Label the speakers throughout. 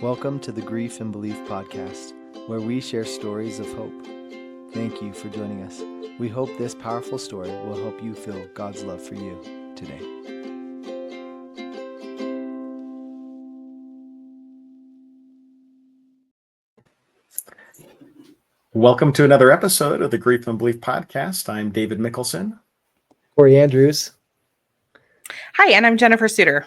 Speaker 1: Welcome to the Grief and Belief podcast, where we share stories of hope. Thank you for joining us. We hope this powerful story will help you feel God's love for you today.
Speaker 2: Welcome to another episode of the Grief and Belief podcast. I'm David Mickelson.
Speaker 1: Corey Andrews.
Speaker 3: Hi, and I'm Jennifer Suter.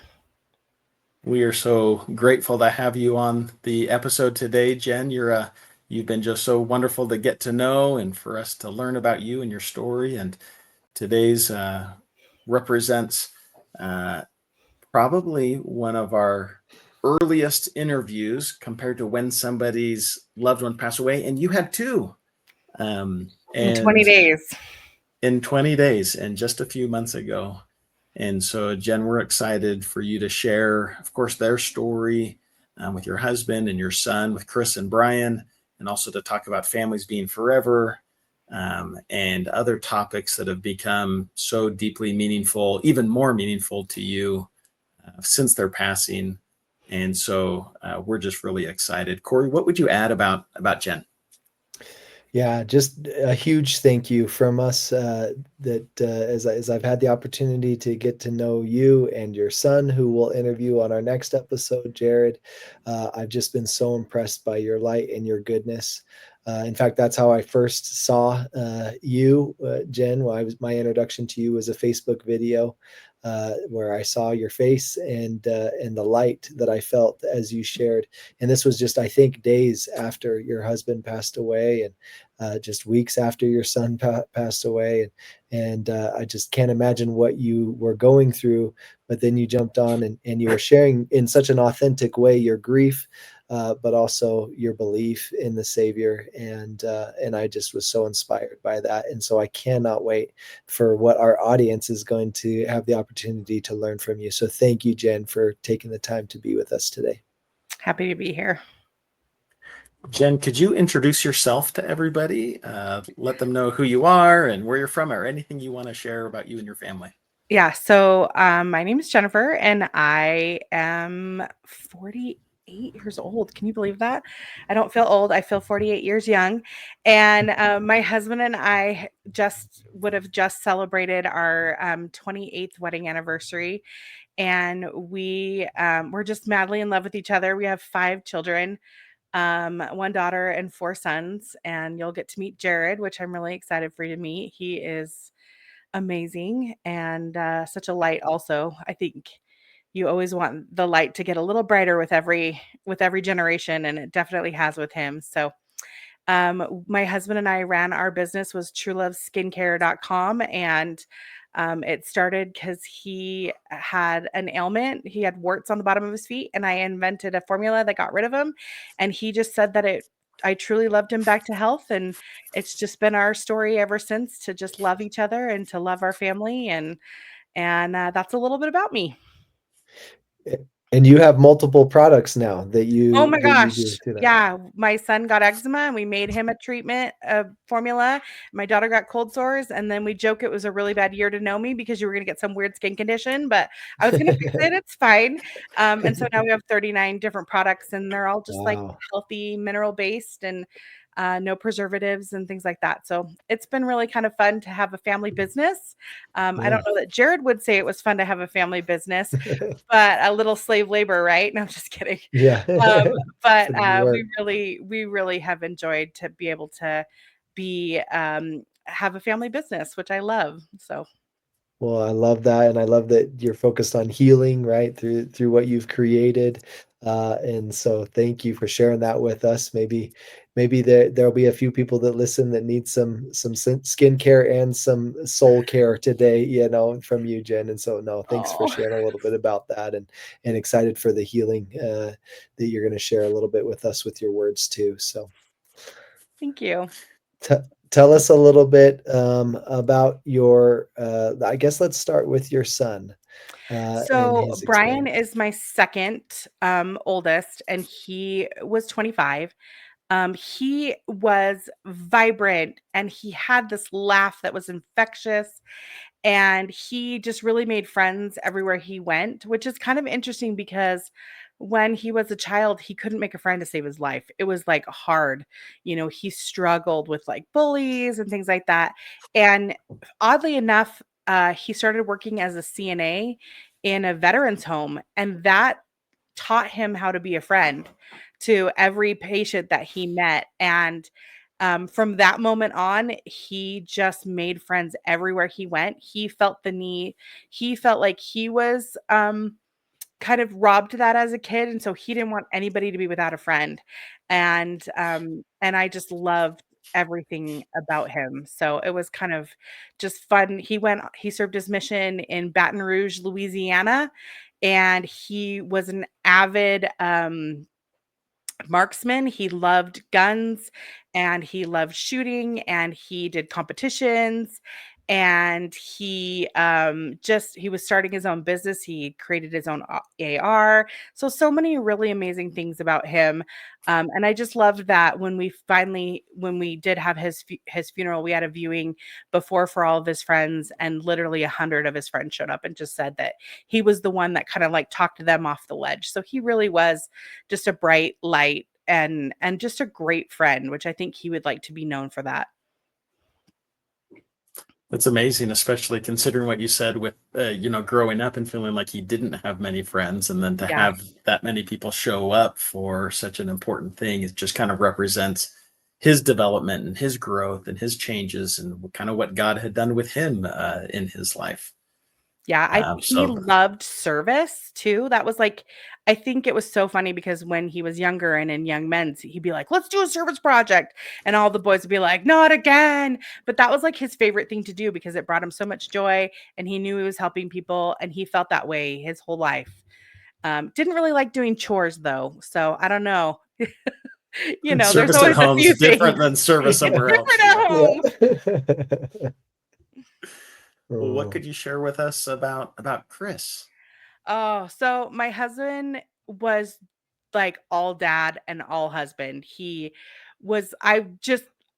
Speaker 2: We are so grateful to have you on the episode today, Jen. You've been just so wonderful to get to know and for us to learn about you and your story. And today's represents probably one of our earliest interviews compared to when somebody's loved one passed away. And you had two.
Speaker 3: In 20 days.
Speaker 2: In 20 days and just a few months ago. And so, Jen, we're excited for you to share, of course, their story with your husband and your son, with Chris and Brian, and also to talk about families being forever and other topics that have become so deeply meaningful, even more meaningful to you since their passing. And so we're just really excited. Corey, what would you add about Jen?
Speaker 4: Yeah, just a huge thank you from us as I've had the opportunity to get to know you and your son, who we'll interview on our next episode, Jared. I've just been so impressed by your light and your goodness. In fact, that's how I first saw you, Jen. My introduction to you was a Facebook video where I saw your face and the light that I felt as you shared. And this was just, I think, days after your husband passed away, and just weeks after your son passed away. And I just can't imagine what you were going through. But then you jumped on and you were sharing in such an authentic way your grief, but also your belief in the Savior. And I just was so inspired by that. And so I cannot wait for what our audience is going to have the opportunity to learn from you. So thank you, Jen, for taking the time to be with us today.
Speaker 3: Happy to be here.
Speaker 2: Jen, could you introduce yourself to everybody? Let them know who you are and where you're from, or anything you want to share about you and your family.
Speaker 3: Yeah, so my name is Jennifer, and I am 48 years old. Can you believe that? I don't feel old. I feel 48 years young. And my husband and I would have just celebrated our 28th wedding anniversary. And we're just madly in love with each other. We have 5 children. 1 daughter and 4 sons, and you'll get to meet Jared, which I'm really excited for you to meet. He is amazing and such a light. Also, I think you always want the light to get a little brighter with every generation, and it definitely has with him. So my husband and I ran our business was trueloveskincare.com, and it started because he had an ailment. He had warts on the bottom of his feet, and I invented a formula that got rid of them. And he just said that I truly loved him back to health. And it's just been our story ever since, to just love each other and to love our family. And that's a little bit about me.
Speaker 4: And you have multiple products now that you
Speaker 3: Oh my gosh.
Speaker 4: do too.
Speaker 3: Yeah. My son got eczema, and we made him a treatment formula. My daughter got cold sores, and then we joke it was a really bad year to know me because you were going to get some weird skin condition, but I was going to fix it. It's fine. And so now we have 39 different products, and they're all just like healthy, mineral based, and no preservatives and things like that. So it's been really kind of fun to have a family business. I don't know that Jared would say it was fun to have a family business, but a little slave labor, right? No, I'm just kidding.
Speaker 4: Yeah.
Speaker 3: But we really have enjoyed to be able to have a family business, which I love. So.
Speaker 4: Well, I love that. And I love that you're focused on healing, right, through what you've created. And so thank you for sharing that with us. Maybe there'll be a few people that listen that need some skincare and some soul care today, from you, Jen. And so, no, thanks for sharing a little bit about that, and excited for the healing that you're going to share a little bit with us with your words too. So
Speaker 3: thank you.
Speaker 4: Tell us a little bit about your, I guess let's start with your son.
Speaker 3: So Brian is my second oldest, and he was 25. He was vibrant, and he had this laugh that was infectious, and he just really made friends everywhere he went, which is kind of interesting because when he was a child, he couldn't make a friend to save his life. It was like hard. He struggled with like bullies and things like that. And oddly enough, he started working as a CNA in a veterans home, and that taught him how to be a friend to every patient that he met. And from that moment on, he just made friends everywhere he went. He felt the need. He felt like he was kind of robbed that as a kid, and so he didn't want anybody to be without a friend. And I just loved everything about him. So it was kind of just fun. He served his mission in Baton Rouge, Louisiana, and he was an avid marksman. He loved guns and he loved shooting, and he did competitions, and he was starting his own business. He created his own AR. So many really amazing things about him. And I just loved that when we did have his funeral, we had a viewing before for all of his friends, and literally 100 of his friends showed up and just said that he was the one that kind of like talked them off the ledge. So he really was just a bright light and just a great friend, which I think he would like to be known for that.
Speaker 2: That's amazing, especially considering what you said with, growing up and feeling like he didn't have many friends. And then to
Speaker 3: Yeah.
Speaker 2: have that many people show up for such an important thing, it just kind of represents his development and his growth and his changes and kind of what God had done with him in his life.
Speaker 3: Yeah, he
Speaker 2: So
Speaker 3: loved service too. That was like, I think it was so funny because when he was younger and in Young Men's, he'd be like, let's do a service project. And all the boys would be like, not again. But that was like his favorite thing to do because it brought him so much joy, and he knew he was helping people, and he felt that way his whole life. Didn't really like doing chores though. So I don't know. There's
Speaker 2: service at
Speaker 3: always a
Speaker 2: home
Speaker 3: few
Speaker 2: is different
Speaker 3: things
Speaker 2: than service somewhere else.
Speaker 3: different at home.
Speaker 4: Yeah.
Speaker 2: Well, what
Speaker 4: Oh,
Speaker 2: could you share with us about Chris?
Speaker 3: Oh, so my husband was like all dad and all husband.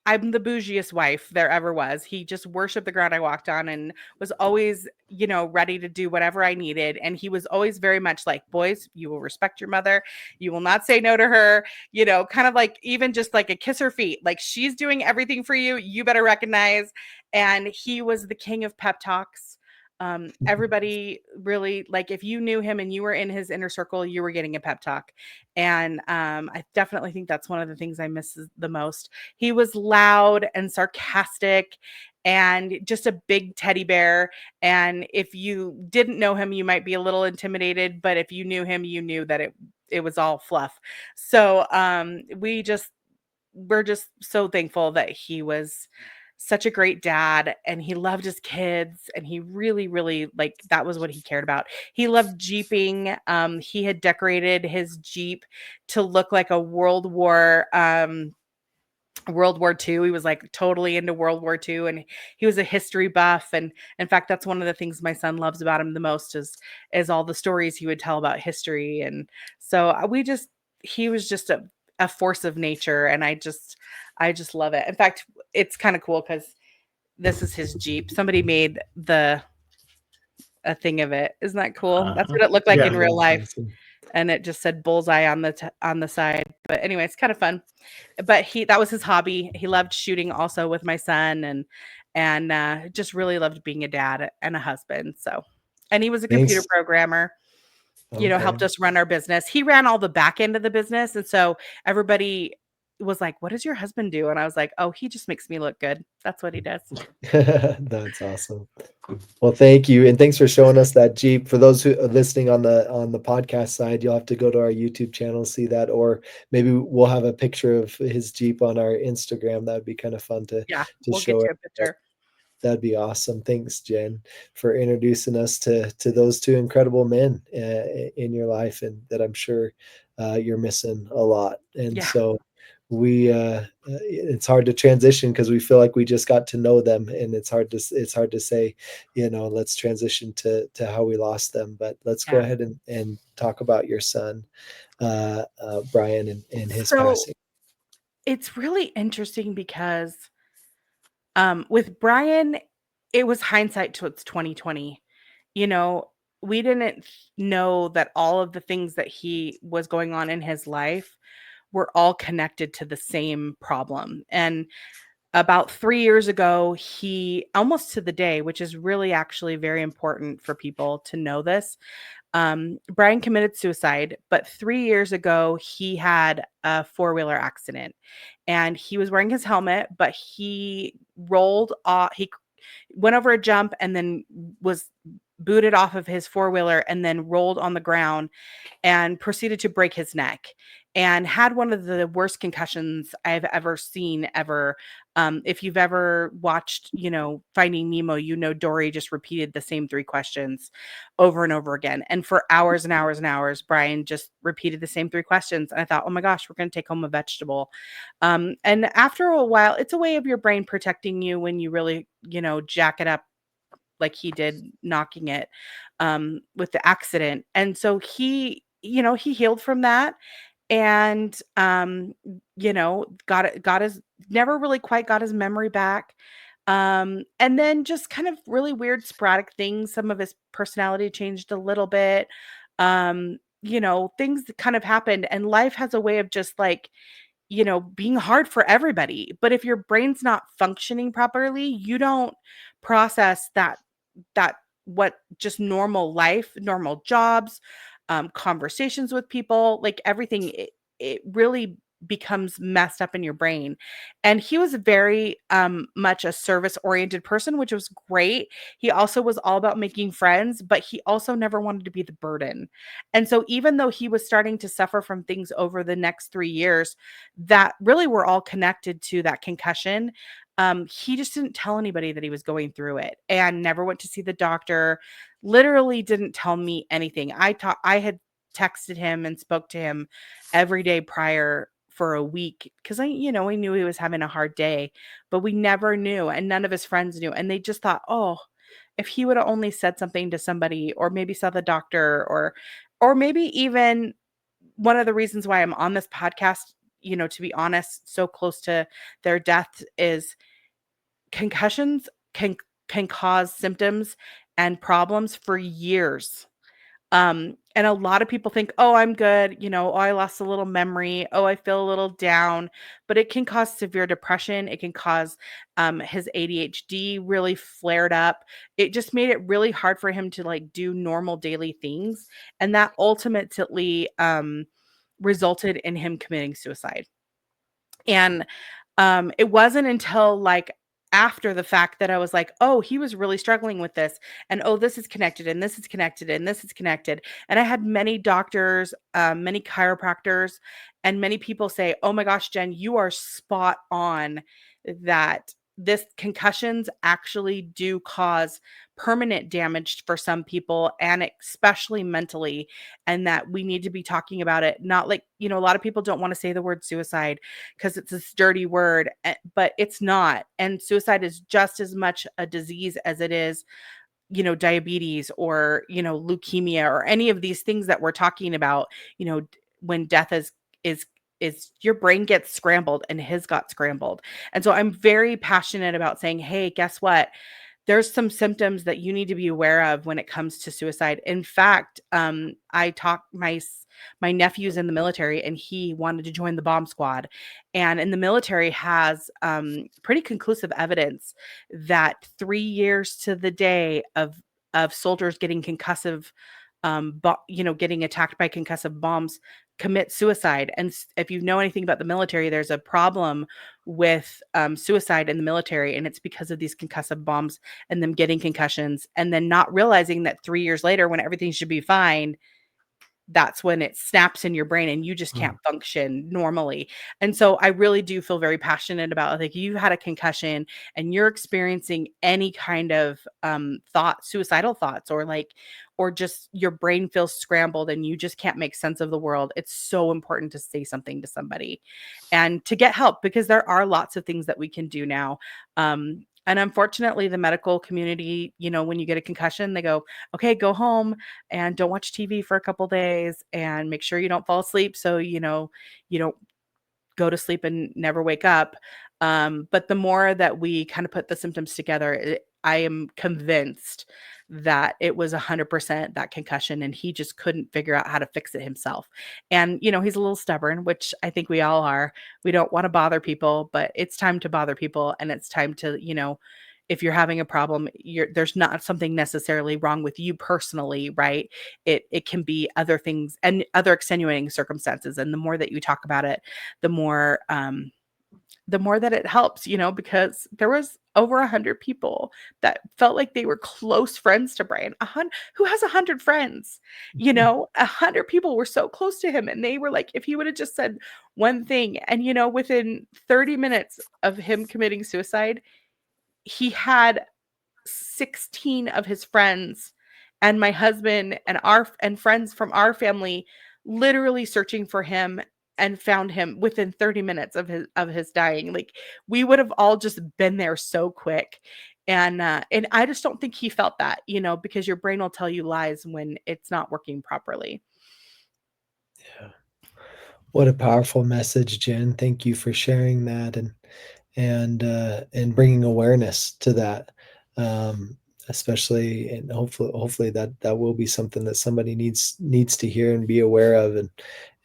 Speaker 3: I'm the bougiest wife there ever was. He just worshiped the ground I walked on and was always, ready to do whatever I needed. And he was always very much like, boys, you will respect your mother. You will not say no to her, kind of like even just like a kiss her feet. Like, she's doing everything for you. You better recognize. And he was the king of pep talks. Everybody really, like, if you knew him and you were in his inner circle, you were getting a pep talk. And I definitely think that's one of the things I miss the most. He was loud and sarcastic and just a big teddy bear. And if you didn't know him, you might be a little intimidated, but if you knew him, you knew that it was all fluff. So we're just so thankful that he was such a great dad, and he loved his kids, and he really, really, like, that was what he cared about. He loved jeeping. He had decorated his Jeep to look like a World War II. He was like totally into World War II, and he was a history buff. And in fact, that's one of the things my son loves about him the most is all the stories he would tell about history. And so he was just a force of nature, and I just love it. In fact, it's kind of cool because this is his Jeep. Somebody made a thing of it. Isn't that cool? That's what it looked like
Speaker 2: Yeah.
Speaker 3: in real life.
Speaker 4: awesome.
Speaker 3: And it just said bullseye on the side. But anyway, it's kind of fun. But that was his hobby. He loved shooting also with my son, and just really loved being a dad and a husband. So, and he was a computer
Speaker 4: Thanks.
Speaker 3: programmer.
Speaker 4: Okay.
Speaker 3: Helped us run our business. He ran all the back end of the business. And so everybody was like, what does your husband do? And I was like, oh, he just makes me look good. That's what he does.
Speaker 4: That's awesome. Well, thank you, and thanks for showing us that Jeep. For those who are listening on the podcast side, you'll have to go to our YouTube channel, see that, or maybe we'll have a picture of his Jeep on our Instagram. That would be kind of fun to
Speaker 3: Yeah, we'll
Speaker 4: show
Speaker 3: get
Speaker 4: it.
Speaker 3: you a picture.
Speaker 4: That'd be awesome. Thanks, Jen, for introducing us to those two incredible men in your life, and that I'm sure you're missing a lot. And
Speaker 3: Yeah.
Speaker 4: so it's hard to transition because we feel like we just got to know them, and it's hard to say, let's transition to how we lost them. But let's go ahead and talk about your son, Brian, and his passing.
Speaker 3: It's really interesting because with Brian, it was hindsight to it's 2020. didn't know that all of the things that he was going on in his life were all connected to the same problem. And about 3 years ago, he almost to the day, which is really actually very important for people to know this. Brian committed suicide, but 3 years ago, he had a four-wheeler accident and he was wearing his helmet, but he rolled off, he went over a jump and then was booted off of his four-wheeler and then rolled on the ground and proceeded to break his neck and had one of the worst concussions I've ever seen ever. If you've ever watched, Finding Nemo, Dory just repeated the same three questions over and over again. And for hours and hours and hours, Brian just repeated the same three questions. And I thought, oh my gosh, we're going to take home a vegetable. And after a while, it's a way of your brain protecting you when you really, jack it up like he did, knocking it with the accident. And so he healed from that and got his never really quite got his memory back. And then just kind of really weird sporadic things. Some of his personality changed a little bit. Things that kind of happened, and life has a way of just like, being hard for everybody. But if your brain's not functioning properly, you don't process that what just normal life, normal jobs, conversations with people, like everything, it really becomes messed up in your brain. And he was very much a service oriented person, which was great. He also was all about making friends, but he also never wanted to be the burden. And so even though he was starting to suffer from things over the next 3 years that really were all connected to that concussion, he just didn't tell anybody that he was going through it and never went to see the doctor. Literally didn't tell me anything. I had texted him and spoke to him every day prior for a week because we knew he was having a hard day, but we never knew, and none of his friends knew. And they just thought, oh, if he would have only said something to somebody, or maybe saw the doctor, or maybe even one of the reasons why I'm on this podcast, to be honest, so close to their death, is concussions can cause symptoms and problems for years. And a lot of people think, oh, I'm good. Oh, I lost a little memory. Oh, I feel a little down. But it can cause severe depression. It can cause his ADHD really flared up. It just made it really hard for him to like do normal daily things. And that ultimately resulted in him committing suicide. And it wasn't until like after the fact that I was like, oh, he was really struggling with this. And oh, this is connected, and this is connected, and this is connected. And I had many doctors, many chiropractors, and many people say, oh my gosh, Jen, you are spot on that this concussions actually do cause permanent damage for some people, and especially mentally, and that we need to be talking about it. Not like, a lot of people don't want to say the word suicide because it's this dirty word, but it's not. And suicide is just as much a disease as it is, diabetes or, leukemia or any of these things that we're talking about. When death is your brain gets scrambled, and his got scrambled. And so I'm very passionate about saying, hey, guess what? There's some symptoms that you need to be aware of when it comes to suicide. In fact, I talked my nephew's in the military, and he wanted to join the bomb squad. And in the military has pretty conclusive evidence that 3 years to the day of soldiers getting concussive, getting attacked by concussive bombs, commit suicide. And if you know anything about the military, there's a problem with suicide in the military, and it's because of these concussive bombs and them getting concussions, and then not realizing that 3 years later, when everything should be fine, that's when it snaps in your brain and you just can't function normally. And so I really do feel very passionate about, like, you had a concussion and you're experiencing any kind of suicidal thoughts, or just your brain feels scrambled and you just can't make sense of the world. It's so important to say something to somebody and to get help, because there are lots of things that we can do now. And unfortunately, the medical community, when you get a concussion, they go, okay, go home and don't watch TV for a couple days and make sure you don't fall asleep. So, you don't go to sleep and never wake up. But the more that we kind of put the symptoms together, I am convinced that it was 100% that concussion, and he just couldn't figure out how to fix it himself. And, he's a little stubborn, which I think we all are. We don't want to bother people, but it's time to bother people. And it's time to, if you're having a problem, there's not something necessarily wrong with you personally, right? It can be other things and other extenuating circumstances. And the more that you talk about it, the more that it helps, because there was over 100 people that felt like they were close friends to Brian. Who has 100 friends? 100 people were so close to him, and they were like, if he would have just said one thing, and within 30 minutes of him committing suicide, he had 16 of his friends and my husband and friends from our family literally searching for him, and found him within 30 minutes of his dying. Like, we would have all just been there so quick. And I just don't think he felt that, because your brain will tell you lies when it's not working properly.
Speaker 4: Yeah. What a powerful message, Jen. Thank you for sharing that and bringing awareness to that, especially, and hopefully that will be something that somebody needs to hear and be aware of.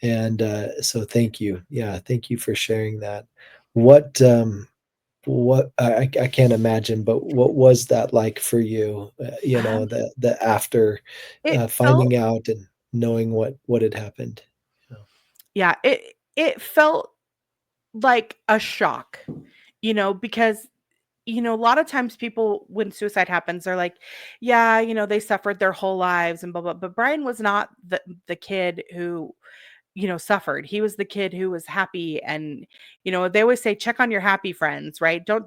Speaker 4: And so thank you. Yeah, thank you for sharing that. What I can't imagine, but what was that like for you?
Speaker 3: Um,
Speaker 4: The after
Speaker 3: it felt
Speaker 4: finding out and knowing what had happened.
Speaker 3: Yeah, it felt like a shock, because a lot of times people, when suicide happens, they're like, yeah, they suffered their whole lives and blah blah. But Brian was not the kid who, suffered. He was the kid who was happy. And they always say, check on your happy friends, right? Don't,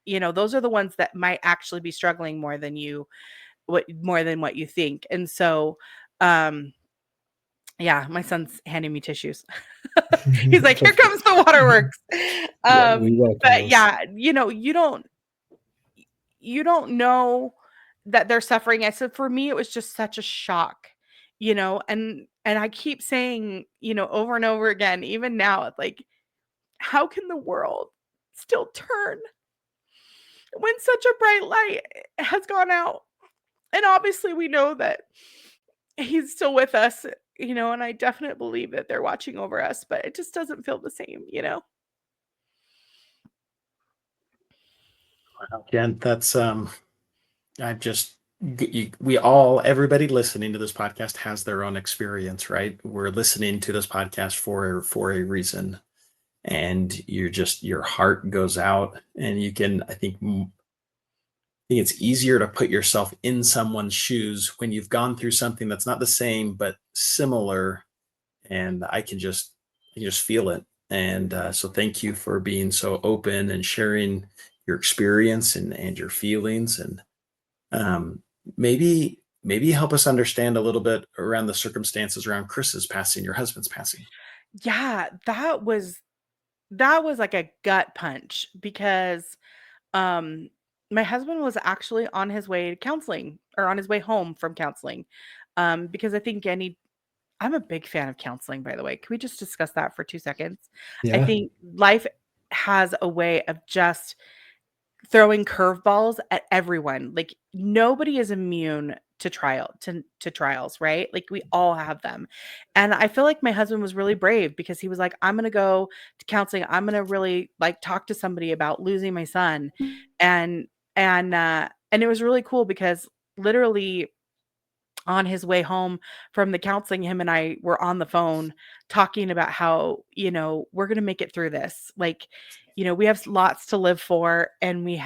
Speaker 3: those are the ones that might actually be struggling more than what you think. And so, um yeah, my son's handing me tissues. He's like, here comes the waterworks.
Speaker 4: Yeah, we welcome
Speaker 3: But
Speaker 4: those.
Speaker 3: yeah, you don't know that they're suffering. I said, for me, it was just such a shock, and I keep saying, over and over again, even now, it's like, how can the world still turn when such a bright light has gone out? And obviously we know that he's still with us, and I definitely believe that they're watching over us, but it just doesn't feel the same.
Speaker 2: Wow, Jen, that's I just we all, everybody listening to this podcast has their own experience, right? We're listening to this podcast for a reason, and your heart goes out, and you can, I think it's easier to put yourself in someone's shoes when you've gone through something that's not the same but similar, and I can just feel it. And so thank you for being so open and sharing your experience and your feelings. And um, maybe help us understand a little bit around the circumstances around Chris's passing, your husband's passing.
Speaker 3: Yeah, that was like a gut punch, because um my husband was actually on his way to counseling, or on his way home from counseling. Because I think I'm a big fan of counseling, by the way. Can we just discuss that for 2 seconds? I
Speaker 4: Yeah.
Speaker 3: think life has a way of just throwing curveballs at everyone. Like, nobody is immune to trials, right? Like, we all have them. And I feel like my husband was really brave, because he was like, I'm going to go to counseling. I'm going to really like talk to somebody about losing my son. And and it was really cool, because literally on his way home from the counseling, him and I were on the phone talking about how, we're going to make it through this. Like, we have lots to live for, um, and we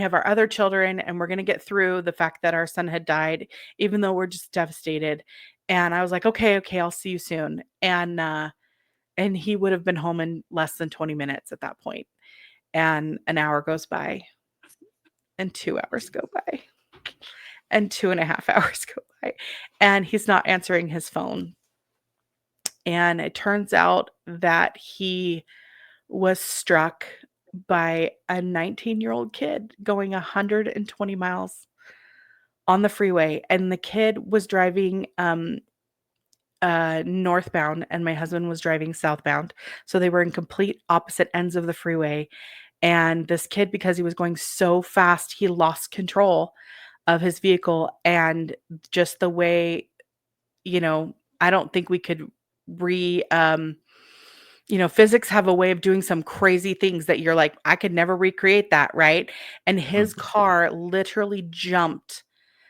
Speaker 3: have our other children, and we're going to get through the fact that our son had died, even though we're just devastated. And I was like, okay, okay, I'll see you soon. And he would have been home in less than 20 minutes at that point. And an hour goes by, and 2 hours go by, and 2.5 hours go by, and he's not answering his phone. And it turns out that he was struck by a 19-year-old kid going 120 miles on the freeway. And the kid was driving northbound, and my husband was driving southbound. So they were in complete opposite ends of the freeway. And this kid, because he was going so fast, he lost control of his vehicle. And just the way, I don't think we could physics have a way of doing some crazy things that you're like, I could never recreate that, right? And his car literally jumped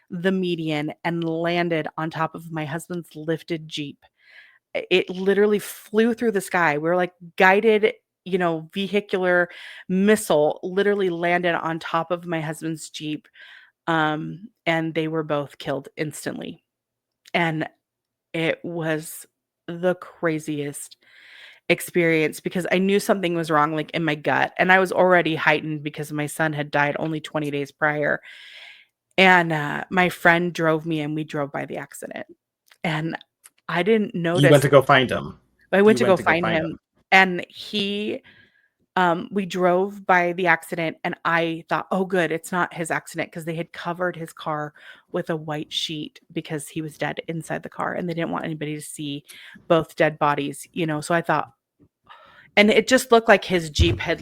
Speaker 3: the median and landed on top of my husband's lifted Jeep. It literally flew through the sky. We were like guided, vehicular missile literally landed on top of my husband's Jeep. And they were both killed instantly. And it was the craziest experience because I knew something was wrong, like in my gut. And I was already heightened because my son had died only 20 days prior. And my friend drove me and we drove by the accident. And I didn't
Speaker 2: You went
Speaker 3: notice.
Speaker 2: to go find him.
Speaker 3: I went
Speaker 2: You
Speaker 3: to
Speaker 2: went
Speaker 3: go
Speaker 2: to go
Speaker 3: find
Speaker 2: find
Speaker 3: him.
Speaker 2: him.
Speaker 3: And we drove by the accident and I thought, oh, good, it's not his accident because they had covered his car with a white sheet because he was dead inside the car and they didn't want anybody to see both dead bodies, So I thought, and it just looked like his Jeep had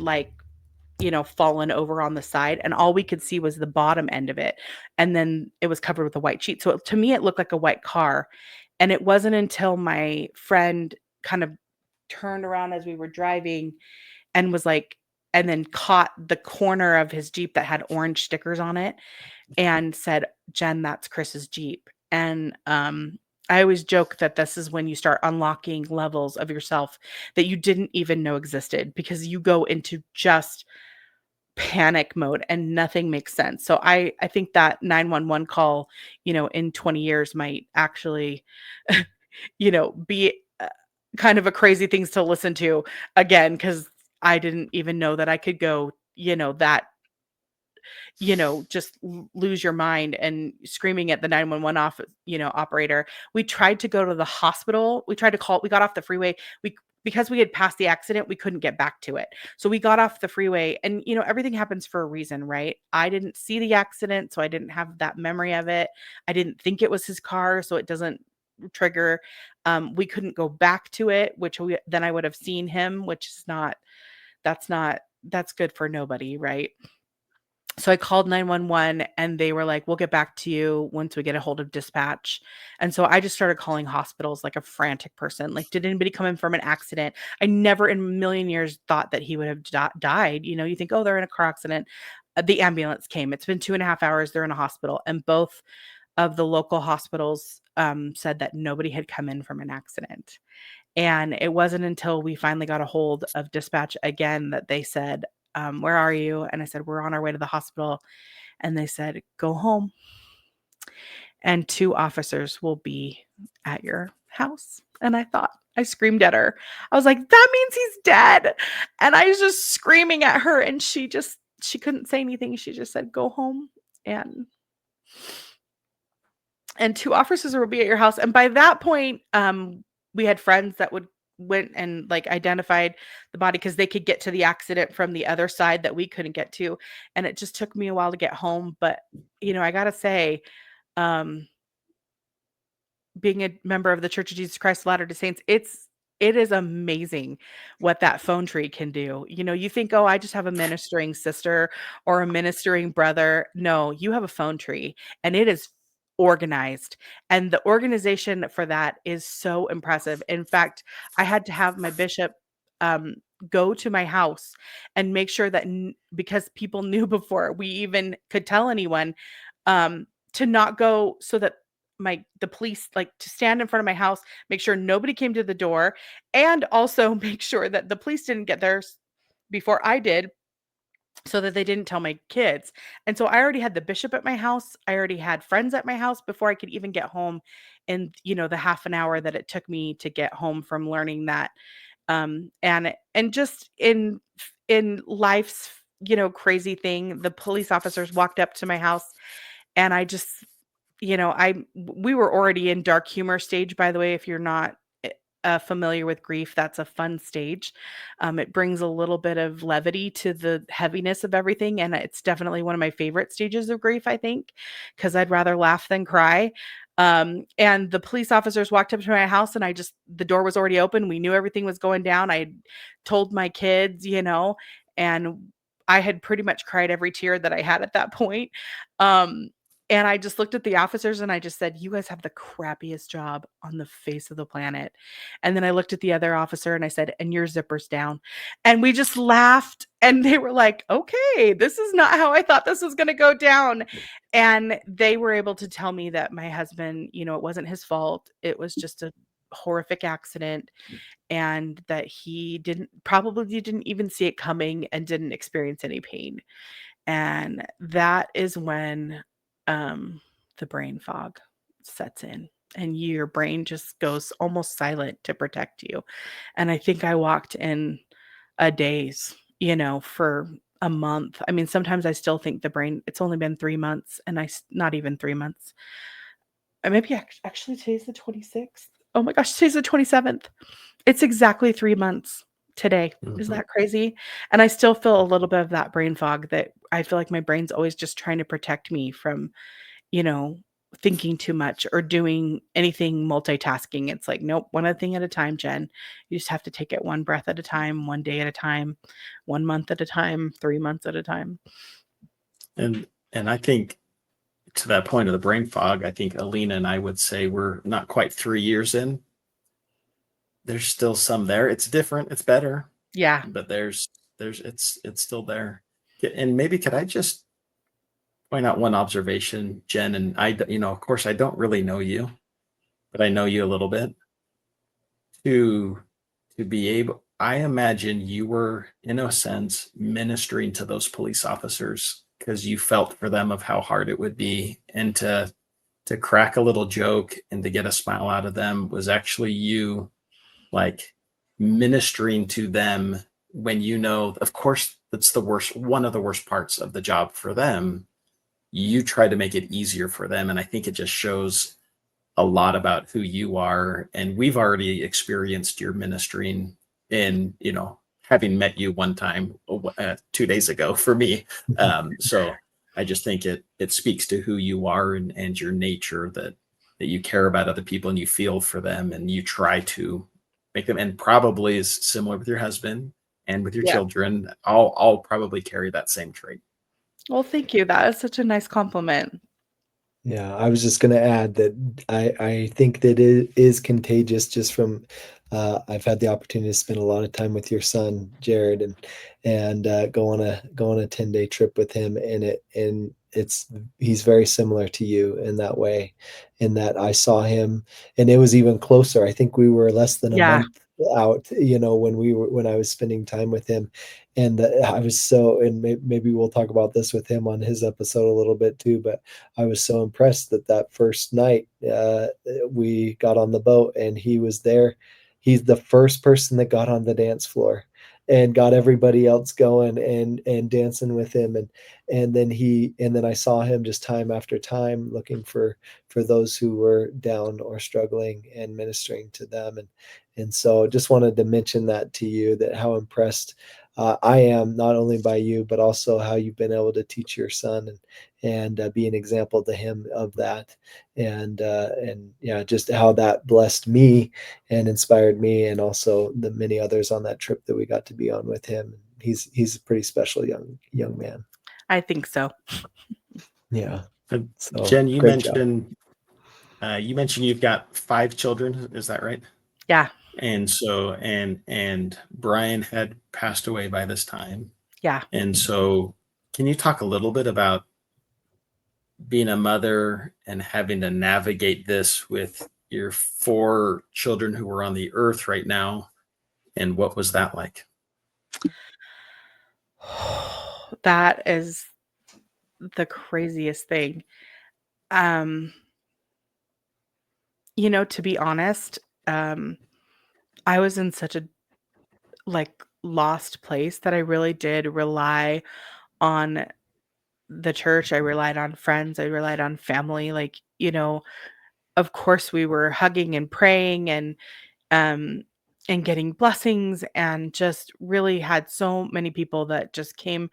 Speaker 3: fallen over on the side and all we could see was the bottom end of it. And then it was covered with a white sheet. So to me, it looked like a white car. And it wasn't until my friend kind of turned around as we were driving and was like, and then caught the corner of his Jeep that had orange stickers on it and said, Jen, that's Chris's Jeep. And I always joke that this is when you start unlocking levels of yourself that you didn't even know existed because you go into just panic mode and nothing makes sense. So I think that 911 call, in 20 years might actually, be kind of a crazy things to listen to again, because I didn't even know that I could go, that just lose your mind and screaming at the 911 operator. We tried to go to the hospital. We got off the freeway. Because we had passed the accident, we couldn't get back to it. So we got off the freeway and, everything happens for a reason, right? I didn't see the accident, so I didn't have that memory of it. I didn't think it was his car, so it doesn't trigger. We couldn't go back to it, then I would have seen him, which is that's good for nobody, right? So I called 911 and they were like, we'll get back to you once we get a hold of dispatch. And so I just started calling hospitals like a frantic person. Like, did anybody come in from an accident? I never in a million years thought that he would have died. You think, oh, they're in a car accident. The ambulance came. It's been 2.5 hours. They're in a hospital. And both of the local hospitals said that nobody had come in from an accident. And it wasn't until we finally got a hold of dispatch again that they said, where are you? And I said, we're on our way to the hospital. And they said, go home. And 2 officers will be at your house. And I screamed at her. I was like, that means he's dead. And I was just screaming at her. And she couldn't say anything. She just said, go home. And 2 officers will be at your house. And by that point, we had friends that went and like identified the body because they could get to the accident from the other side that we couldn't get to. And it just took me a while to get home. But, I gotta say, being a member of the Church of Jesus Christ of Latter-day Saints, it is amazing what that phone tree can do. You think, oh, I just have a ministering sister or a ministering brother. No, you have a phone tree and it is organized. And the organization for that is so impressive. In fact, I had to have my bishop go to my house and make sure that because people knew before we even could tell anyone to not go, so that the police, like, to stand in front of my house, make sure nobody came to the door, and also make sure that the police didn't get there before I did, so that they didn't tell my kids. And so I already had the bishop at my house. I already had friends at my house before I could even get home in, the half an hour that it took me to get home from learning that. And just in life's, crazy thing, the police officers walked up to my house and I just, we were already in dark humor stage, by the way. If you're not familiar with grief, that's a fun stage. It brings a little bit of levity to the heaviness of everything. And it's definitely one of my favorite stages of grief, I think, because I'd rather laugh than cry. And the police officers walked up to my house and the door was already open. We knew everything was going down. I told my kids, and I had pretty much cried every tear that I had at that point. Um, and I just looked at the officers and I just said, "You guys have the crappiest job on the face of the planet." And then I looked at the other officer and I said, "And your zipper's down." And we just laughed and they were like, "Okay, this is not how I thought this was going to go down." And they were able to tell me that my husband, it wasn't his fault. It was just a horrific accident, and that he didn't even see it coming and didn't experience any pain. And that is when the brain fog sets in and your brain just goes almost silent to protect you. And I think I walked in a daze, for a month. I mean, sometimes I still think it's only been 3 months, and not even 3 months. Maybe actually today's the 26th. Oh my gosh, today's the 27th. It's exactly 3 months today. Is that crazy? And I still feel a little bit of that brain fog, that I feel like my brain's always just trying to protect me from, you know, thinking too much or doing anything multitasking. It's like, nope, one thing at a time, Jen. You just have to take it one breath at a time, one day at a time, 1 month at a time, 3 months at a time.
Speaker 2: And I think, to that point of the brain fog, I think Alina and I would say we're not quite 3 years in. There's still some there. It's different. It's better.
Speaker 3: Yeah.
Speaker 2: But it's still there. And maybe could I just point out one observation, Jen? And I, of course, I don't really know you, but I know you a little bit. To be able, I imagine you were, in a sense, ministering to those police officers because you felt for them of how hard it would be, and to crack a little joke and to get a smile out of them was actually you, like, ministering to them when, of course, that's one of the worst parts of the job for them. You try to make it easier for them. And I think it just shows a lot about who you are. And we've already experienced your ministering in, having met you one time 2 days ago for me. So I just think it speaks to who you are, and your nature, that you care about other people and you feel for them and you try to make them, and probably is similar with your husband and with your
Speaker 3: Yeah.
Speaker 2: children. I'll probably carry that same trait.
Speaker 3: Well, thank you. That is such a nice compliment.
Speaker 4: Yeah, I was just going to add that I think that it is contagious just from I've had the opportunity to spend a lot of time with your son Jared, and go on a 10-day trip with him, and he's very similar to you in that way, in that I saw him, and it was even closer. I think we were less than a
Speaker 3: Yeah.
Speaker 4: month out, when I was spending time with him, and I was so, and maybe we'll talk about this with him on his episode a little bit too, but I was so impressed that first night we got on the boat and he was there. He's the first person that got on the dance floor and got everybody else going and dancing with him, and then I saw him just time after time looking for those who were down or struggling and ministering to them, and so just wanted to mention that to you, that how impressed I am not only by you but also how you've been able to teach your son and be an example to him of that, and yeah, just how that blessed me and inspired me, and also the many others on that trip that we got to be on with him. He's a pretty special young man.
Speaker 3: I think so.
Speaker 4: Yeah. So
Speaker 2: Jen, you
Speaker 4: great job.
Speaker 2: mentioned you've got 5 children. Is that right?
Speaker 3: Yeah.
Speaker 2: And so, and Brian had passed away by this time.
Speaker 3: Yeah.
Speaker 2: And so, can you talk a little bit about being a mother and having to navigate this with your 4 children who are on the earth right now? And what was that like?
Speaker 3: That is the craziest thing. To be honest, I was in such a lost place that I really did rely on the church. I relied on friends. I relied on family. Of course we were hugging and praying um and getting blessings, and just really had so many people that just came,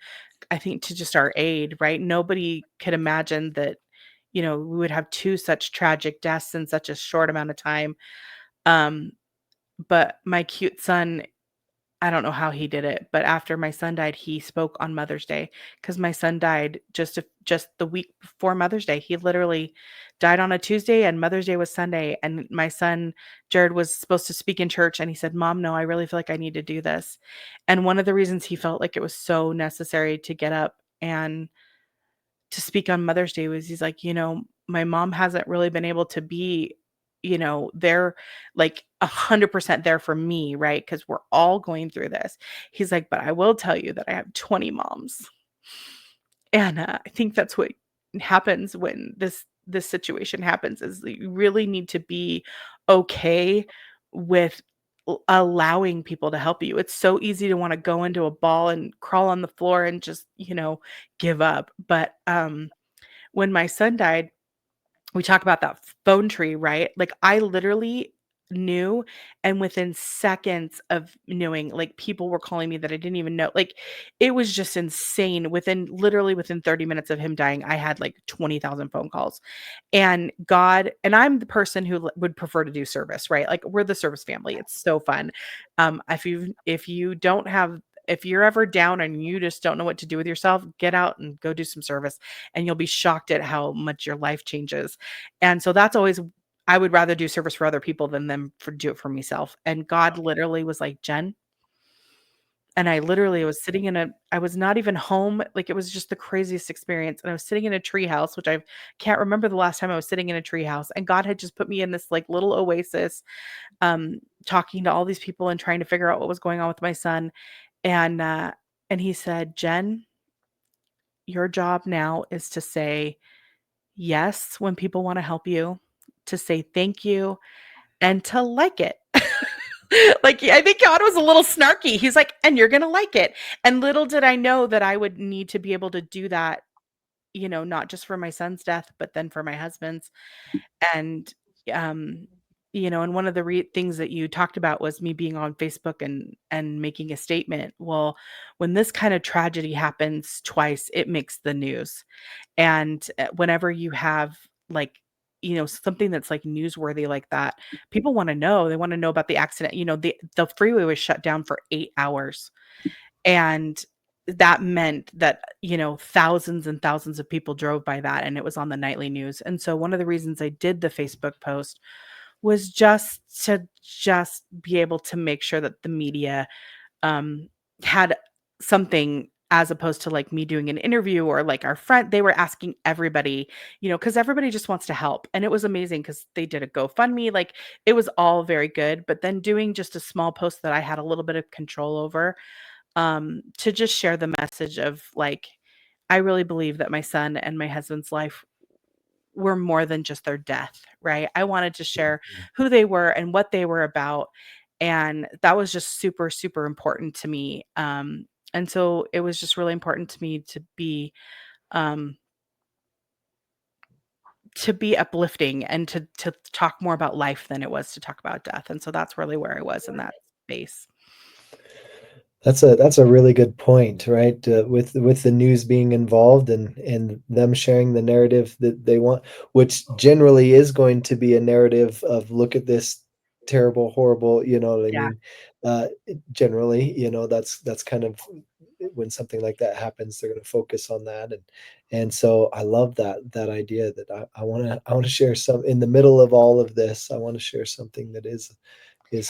Speaker 3: I think, to just our aid, right? Nobody could imagine that, we would have 2 such tragic deaths in such a short amount of time. But my cute son, I don't know how he did it, but after my son died, he spoke on Mother's Day because my son died just the week before Mother's Day. He literally died on a Tuesday and Mother's Day was Sunday. And my son, Jared, was supposed to speak in church and he said, Mom, no, I really feel like I need to do this. And one of the reasons he felt like it was so necessary to get up and to speak on Mother's Day was he's like, my mom hasn't really been able to be, there like 100% there for me, right? Because we're all going through this. He's like, but I will tell you that I have 20 moms. And I think that's what happens when this situation happens is that you really need to be okay with allowing people to help you. It's so easy to want to go into a ball and crawl on the floor and just, give up. But when my son died, we talk about that phone tree, right? Like I literally knew, and within seconds of knowing, like people were calling me that I didn't even know. Like it was just insane. Within 30 minutes of him dying, I had like 20,000 phone calls. And I'm the person who would prefer to do service, right? Like we're the service family. It's so fun. If you're ever down and you just don't know what to do with yourself, get out and go do some service and you'll be shocked at how much your life changes. And so that's always, I would rather do service for other people than do it for myself. And God literally was like, Jen, and I literally was I was not even home. Like it was just the craziest experience. And I was sitting in a tree house, which I can't remember the last time I was sitting in a tree house. And God had just put me in this like little oasis, talking to all these people and trying to figure out what was going on with my son. And he said, Jen, your job now is to say yes when people want to help you, to say thank you, and to like it. Like, I think God was a little snarky. He's like, and you're going to like it. And little did I know that I would need to be able to do that, not just for my son's death, but then for my husband's. And, um, and one of the things that you talked about was me being on Facebook and making a statement. Well, when this kind of tragedy happens twice, it makes the news. And whenever you have like, something that's like newsworthy like that, people want to know. They want to know about the accident. The freeway was shut down for 8 hours. And that meant that, thousands and thousands of people drove by that and it was on the nightly news. And so one of the reasons I did the Facebook post was just to be able to make sure that the media had something, as opposed to like me doing an interview or like our friend, they were asking everybody, because everybody just wants to help. And it was amazing because they did a GoFundMe, like it was all very good. But then doing just a small post that I had a little bit of control over, to just share the message of like, I really believe that my son and my husband's life were more than just their death, right? I wanted to share who they were and what they were about. And that was just super, super important to me. And so it was just really important to me um, to be uplifting and to talk more about life than it was to talk about death. And so that's really where I was in that space.
Speaker 4: That's a really good point, right? With the news being involved and them sharing the narrative that they want, which generally is going to be a narrative of look at this terrible, horrible, you know what I
Speaker 3: Yeah.
Speaker 4: mean? Generally, that's kind of when something like that happens, they're going to focus on that, and so I love that idea that I want to share some in the middle of all of this. I want to share something that is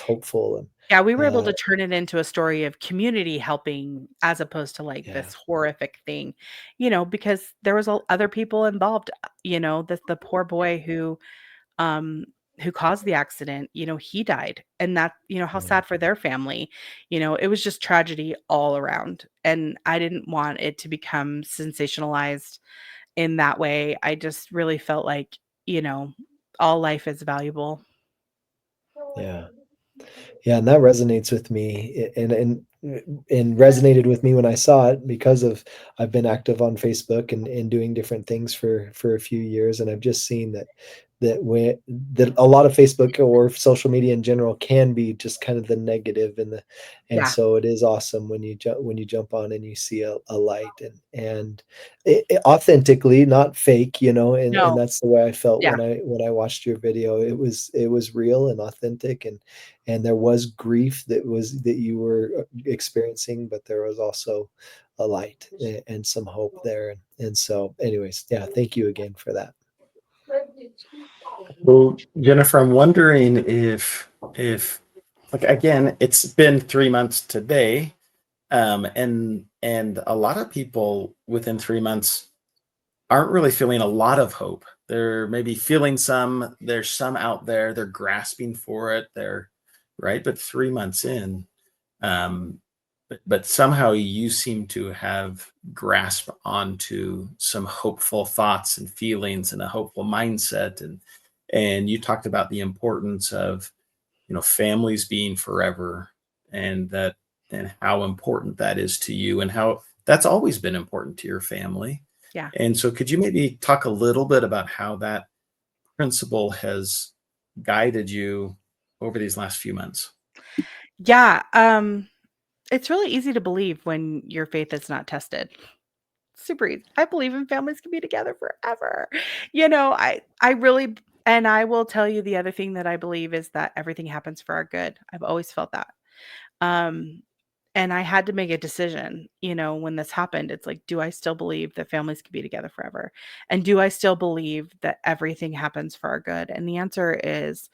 Speaker 4: hopeful and
Speaker 3: Yeah, we were able to turn it into a story of community helping as opposed to like
Speaker 4: yeah.
Speaker 3: this horrific thing, because there was other people involved, the poor boy who caused the accident, he died. And that, how sad for their family. It was just tragedy all around. And I didn't want it to become sensationalized in that way. I just really felt like, all life is valuable.
Speaker 4: Yeah. Yeah, and that resonates with me and resonated with me when I saw it because of I've been active on Facebook and doing different things for a few years, and I've just seen that that a lot of Facebook or social media in general can be just kind of the negative and
Speaker 3: Yeah.
Speaker 4: so it is awesome when you jump on and you see a light and authentically, not fake, and
Speaker 3: No.
Speaker 4: that's the way I felt
Speaker 3: Yeah.
Speaker 4: when I watched your video. It was real and authentic, and there was grief that you were experiencing, but there was also a light and some hope there. And so anyways, yeah, thank you again for that.
Speaker 2: Well, Jennifer, I'm wondering if like again, it's been 3 months today, and a lot of people within 3 months aren't really feeling a lot of hope. They're maybe feeling some. There's some out there. They're grasping for it. They're right, but 3 months in, um, but somehow you seem to have grasped onto some hopeful thoughts and feelings and a hopeful mindset, and you talked about the importance of families being forever, and that and how important that is to you, and how that's always been important to your family.
Speaker 3: Yeah.
Speaker 2: And so could you maybe talk a little bit about how that principle has guided you over these last few months?
Speaker 3: Yeah. It's really easy to believe when your faith is not tested. Super easy. I believe in families can be together forever. I really, and I will tell you the other thing that I believe is that everything happens for our good. I've always felt that. Um, and I had to make a decision, when this happened. It's like, do I still believe that families can be together forever? And do I still believe that everything happens for our good? And the answer is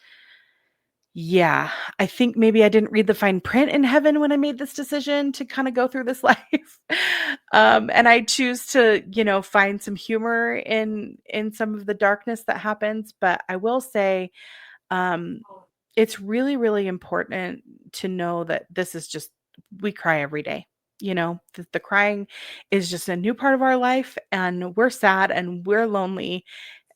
Speaker 3: yeah. I think maybe I didn't read the fine print in heaven when I made this decision to kind of go through this life. And I choose to, find some humor in some of the darkness that happens. But I will say, um, it's really, really important to know that this is just we cry every day. The crying is just a new part of our life, and we're sad and we're lonely,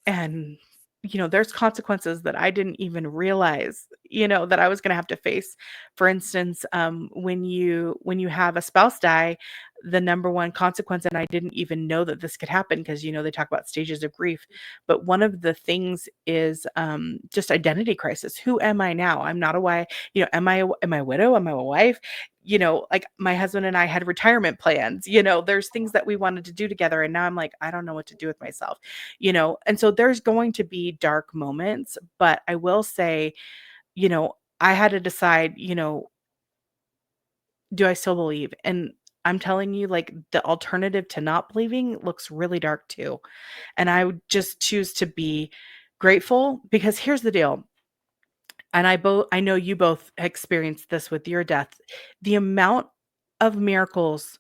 Speaker 3: and there's consequences that I didn't even realize that I was going to have to face. For instance, when you have a spouse die, the number one consequence, and I didn't even know that this could happen, because they talk about stages of grief, but one of the things is just identity crisis. Who am I now? I'm not a wife. Am I a widow? Am I a wife? Like my husband and I had retirement plans. There's things that we wanted to do together, and now I'm like, I don't know what to do with myself. And so there's going to be dark moments, but I will say, I had to decide, do I still believe? And I'm telling you, like, the alternative to not believing looks really dark too. And I would just choose to be grateful, because here's the deal. And I know you both experienced this with your death. The amount of miracles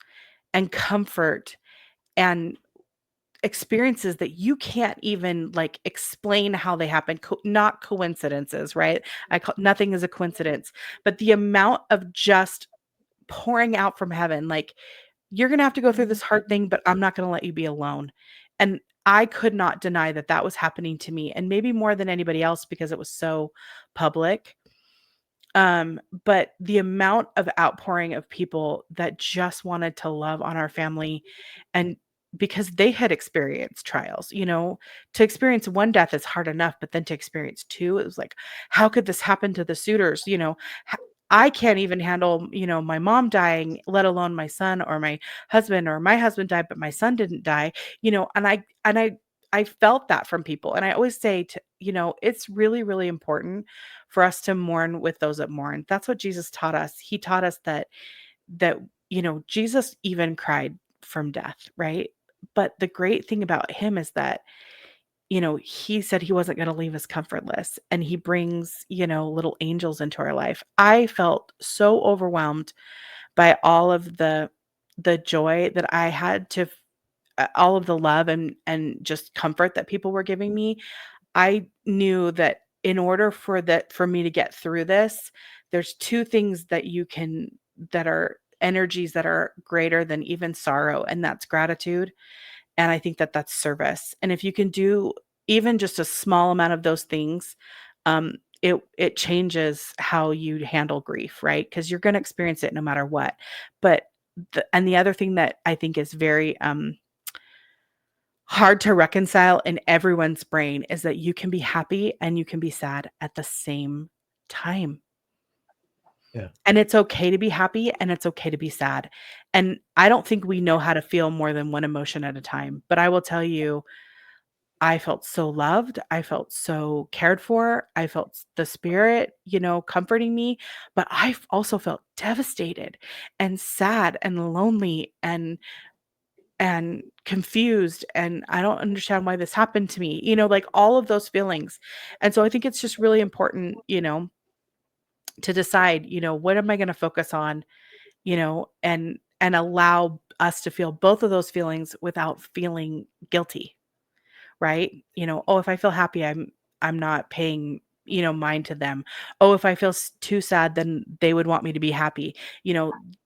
Speaker 3: and comfort and experiences that you can't even like explain how they happen, not coincidences, right? Nothing is a coincidence, but the amount of just pouring out from heaven, like, you're going to have to go through this hard thing, but I'm not going to let you be alone. And I could not deny that that was happening to me, and maybe more than anybody else because it was so public. But the amount of outpouring of people that just wanted to love on our family, and because they had experienced trials, to experience one death is hard enough, but then to experience two, it was like, how could this happen to the suitors? I can't even handle, my mom dying, let alone my son or my husband, or my husband died, but my son didn't die, and I felt that from people. And I always say it's really, really important for us to mourn with those that mourn. That's what Jesus taught us. He taught us that Jesus even cried from death, right? But the great thing about him is that, he said he wasn't going to leave us comfortless, and he brings, little angels into our life. I felt so overwhelmed by all of the joy that I had all of the love and just comfort that people were giving me. I knew that in order for me to get through this, there's two things that are energies that are greater than even sorrow, and that's gratitude, and I think that that's service. And if you can do even just a small amount of those things, it changes how you handle grief, right? Because you're going to experience it no matter what. But the other thing that I think is very hard to reconcile in everyone's brain is that you can be happy and you can be sad at the same time.
Speaker 4: Yeah.
Speaker 3: And it's okay to be happy and it's okay to be sad. And I don't think we know how to feel more than one emotion at a time. But I will tell you, I felt so loved. I felt so cared for. I felt the spirit, comforting me. But I also felt devastated and sad and lonely and confused, and I don't understand why this happened to me, like all of those feelings. And so I think it's just really important, to decide, what am I going to focus on, and allow us to feel both of those feelings without feeling guilty, right? Oh, if I feel happy, I'm not paying, mind to them. Oh, if I feel too sad, then they would want me to be happy.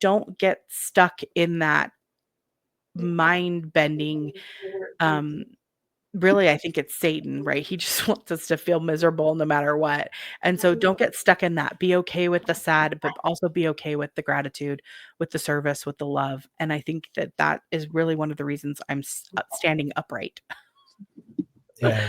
Speaker 3: Don't get stuck in that mind bending. um Really, I think it's Satan, right? He just wants us to feel miserable no matter what. And so don't get stuck in that. Be okay with the sad, but also be okay with the gratitude, with the service, with the love. And I think that that is really one of the reasons I'm standing upright.
Speaker 4: Yeah.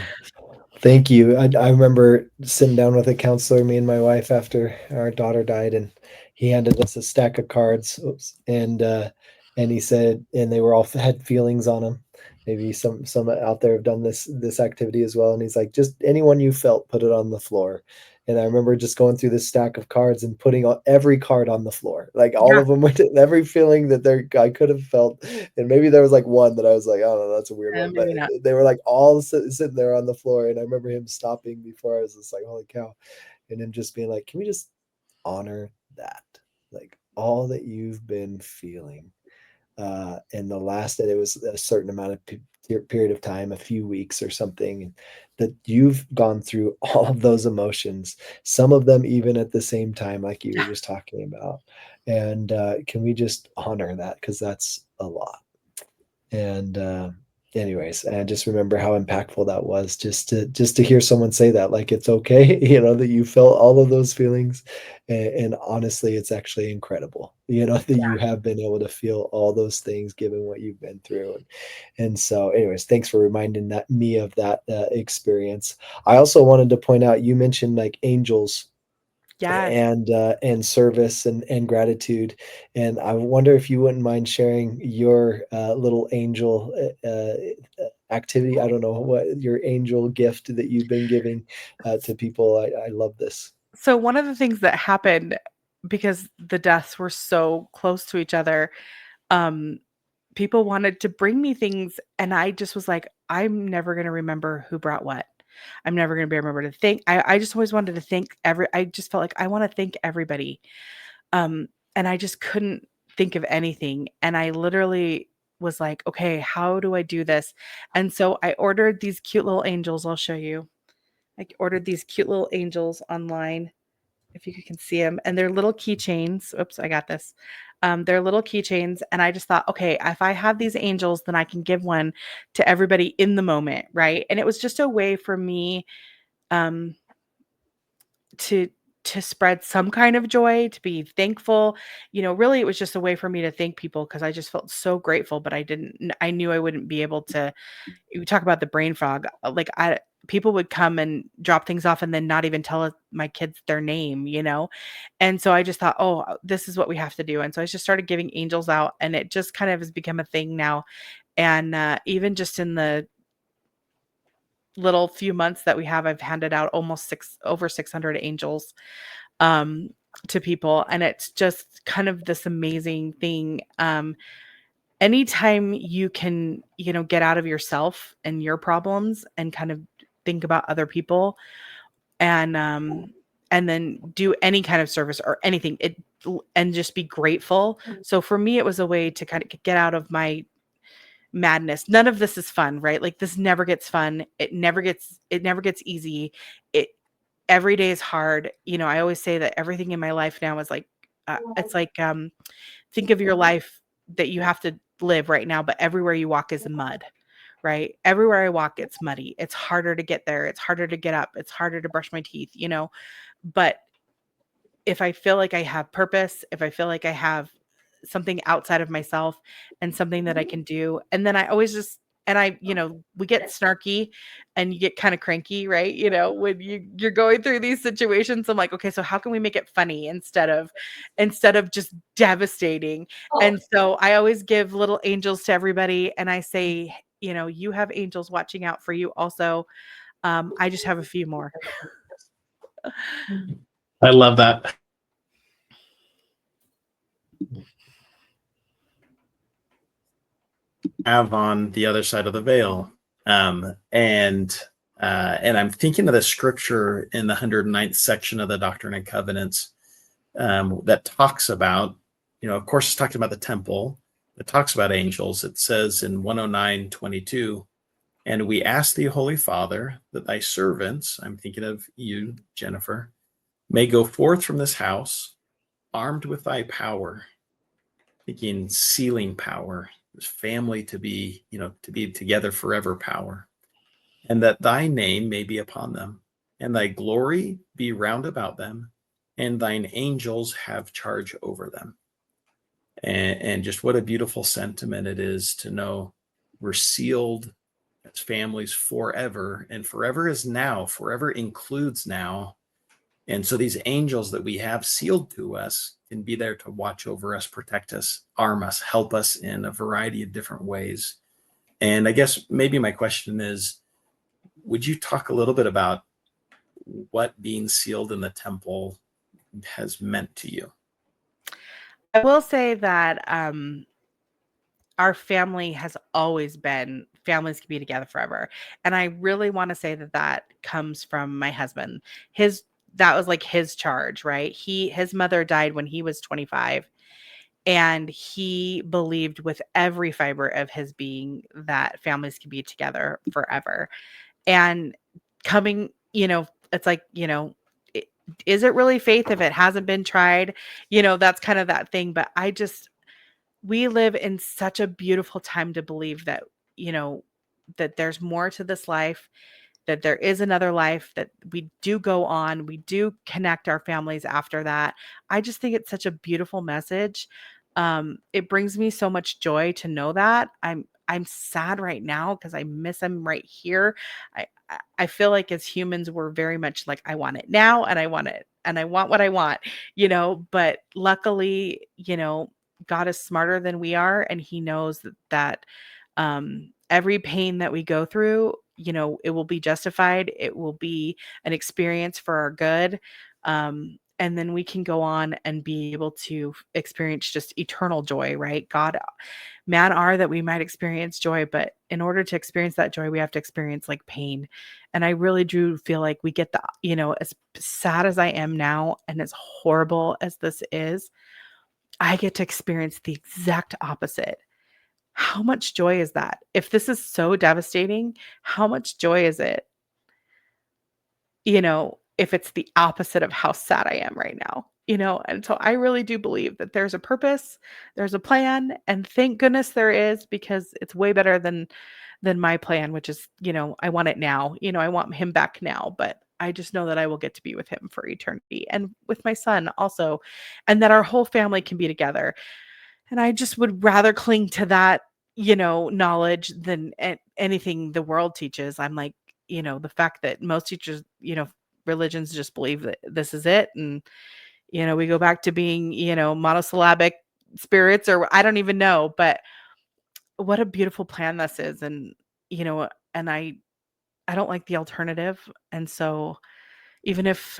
Speaker 4: Thank you. I remember sitting down with a counselor, me and my wife, after our daughter died, and he handed us a stack of cards. Oops. And he said, and they were all had feelings on them. Maybe some out there have done this activity as well. And he's like, just anyone you felt, put it on the floor. And I remember just going through this stack of cards and putting every card on the floor, like all
Speaker 3: Yeah.
Speaker 4: of them, with every feeling that I could have felt. And maybe there was like one that I was like, oh no, that's a weird one, but
Speaker 3: Maybe not.
Speaker 4: they were like all sitting there on the floor. And I remember him stopping before. I was just like, holy cow. And him just being like, can we just honor that? Like all that you've been feeling. And the last that it was a certain amount of period of time, a few weeks or something, and that you've gone through all of those emotions, some of them even at the same time, like you were just talking about. And can we just honor that? Because that's a lot. And anyways, I just remember how impactful that was, just to hear someone say that, like it's okay, that you felt all of those feelings. And honestly, it's actually incredible, that you have been able to feel all those things given what you've been through. And so anyways, thanks for reminding me of that experience. I also wanted to point out, you mentioned like angels
Speaker 3: Yes.
Speaker 4: and service and gratitude. And I wonder if you wouldn't mind sharing your little angel activity. I don't know what your angel gift that you've been giving to people. I love this.
Speaker 3: So one of the things that happened, because the deaths were so close to each other, um, people wanted to bring me things, and I just was like, I'm never going to remember who brought what. I'm never going to be remembered to thank. I just always wanted to thank I just felt like I want to thank everybody. And I just couldn't think of anything. And I literally was like, okay, how do I do this? And so I ordered these cute little angels. I'll show you. I ordered these cute little angels online, if you can see them, and they're little keychains. Oops, I got this. They're little keychains, and I just thought, okay, if I have these angels, then I can give one to everybody in the moment, right? And it was just a way for me um, to spread some kind of joy, to be thankful. Really, it was just a way for me to thank people because I just felt so grateful, but I knew I wouldn't be able to. You talk about the brain fog, like people would come and drop things off and then not even tell my kids their name. And so I just thought, oh, this is what we have to do. And so I just started giving angels out, and it just kind of has become a thing now. And even just in the little few months that we have, I've handed out over 600 angels um, to people. And it's just kind of this amazing thing. Anytime you can, get out of yourself and your problems and kind of think about other people, and then do any kind of service or anything, and just be grateful. So for me, it was a way to kind of get out of my madness. None of this is fun, right? Like this never gets fun. It never gets easy. It Every day is hard. I always say that everything in my life now is like it's like think of your life that you have to live right now, but everywhere you walk is mud, right? Everywhere I walk, it's muddy. It's harder to get there. It's harder to get up. It's harder to brush my teeth. But if I feel like I have purpose, if I feel like I have something outside of myself and something that I can do, and then I always just I, we get snarky and you get kind of cranky, right? When you're going through these situations, I'm like, okay, so how can we make it funny instead of just devastating? And so I always give little angels to everybody, and I say, you have angels watching out for you also. I just have a few more.
Speaker 2: I love that. Have on the other side of the veil. And I'm thinking of the scripture in the 109th section of the Doctrine and Covenants that talks about, of course, it's talking about the temple. It talks about angels. It says in 109:22, and we ask thee, Holy Father, that thy servants, I'm thinking of you, Jennifer, may go forth from this house armed with thy power, thinking sealing power, family to be together forever power, and that thy name may be upon them, and thy glory be round about them, and thine angels have charge over them. And just what a beautiful sentiment it is to know we're sealed as families forever, and forever is now, forever includes now. And so these angels that we have sealed to us can be there to watch over us, protect us, arm us, help us in a variety of different ways. And I guess maybe my question is, would you talk a little bit about what being sealed in the temple has meant to you?
Speaker 3: I will say that our family has always been families can be together forever. And I really want to say that comes from my husband. That was like his charge, right? His mother died when he was 25, and he believed with every fiber of his being that families can be together forever. And coming, it's like, is it really faith if it hasn't been tried? That's kind of that thing. But we live in such a beautiful time to believe that, that there's more to this life, that there is another life, that we do go on, we do connect our families after that. I just think it's such a beautiful message. It brings me so much joy to know that. I'm sad right now because I miss him right here. I feel like as humans, we're very much like, I want it now, and I want it, and I want what I want, but luckily, God is smarter than we are, and he knows that every pain that we go through, it will be justified. It will be an experience for our good. And then we can go on and be able to experience just eternal joy, right? God, man are that we might experience joy, but in order to experience that joy, we have to experience like pain. And I really do feel like we get as sad as I am now, and as horrible as this is, I get to experience the exact opposite. How much joy is that? If this is so devastating, how much joy is it? If it's the opposite of how sad I am right now, and so I really do believe that there's a purpose, there's a plan, and thank goodness there is, because it's way better than my plan, which is, I want it now. I want him back now, but I just know that I will get to be with him for eternity, and with my son also, and that our whole family can be together. And I just would rather cling to that, knowledge than anything the world teaches. I'm like, the fact that most teachers, religions just believe that this is it. And, we go back to being, monosyllabic spirits, or I don't even know, but what a beautiful plan this is. And, and I don't like the alternative. And so even if,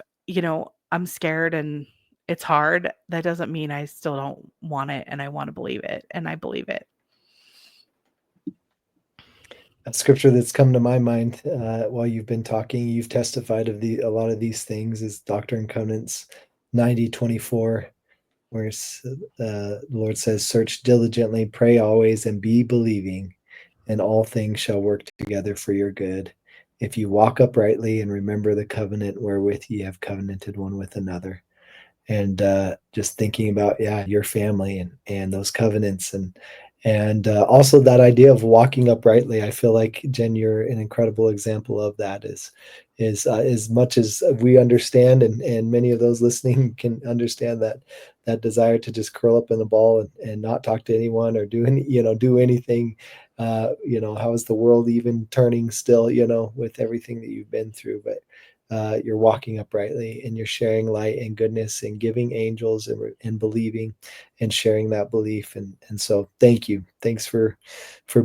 Speaker 3: I'm scared and it's hard, that doesn't mean I still don't want it, and I want to believe it, and I believe it.
Speaker 4: A scripture that's come to my mind while you've been talking, you've testified of a lot of these things, is Doctrine and Covenants 90:24, where the Lord says, "Search diligently, pray always, and be believing, and all things shall work together for your good, if you walk uprightly and remember the covenant wherewith ye have covenanted one with another." And just thinking about your family and those covenants, and also that idea of walking uprightly. I feel like, Jen, you're an incredible example of that. Is as much as we understand, and many of those listening can understand that desire to just curl up in the ball and not talk to anyone or do anything. How is the world even turning still, with everything that you've been through? But you're walking uprightly and you're sharing light and goodness and giving angels and believing and sharing that belief. And so thank you. Thanks for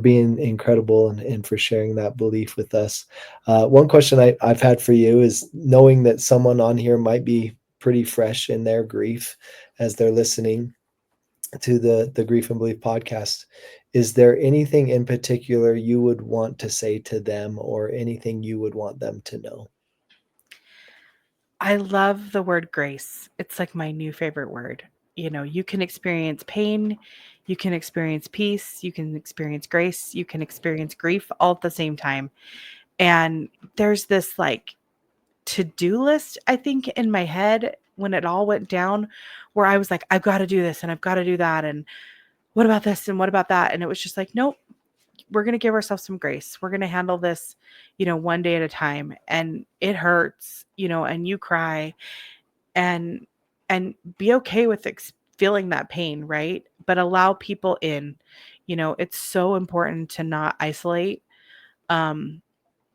Speaker 4: being incredible and for sharing that belief with us. One question I've had for you is, knowing that someone on here might be pretty fresh in their grief as they're listening to the Grief and Belief podcast, is there anything in particular you would want to say to them, or anything you would want them to know?
Speaker 3: I love the word grace. It's like my new favorite word. You can experience pain, you can experience peace, you can experience grace, you can experience grief all at the same time. And there's this like to-do list, I think, in my head when it all went down, where I was like, I've got to do this and I've got to do that. And what about this and what about that? And it was just like, nope, we're going to give ourselves some grace. We're going to handle this, one day at a time. And it hurts, and you cry, and be okay with feeling that pain, right? But allow people in. It's so important to not isolate, um,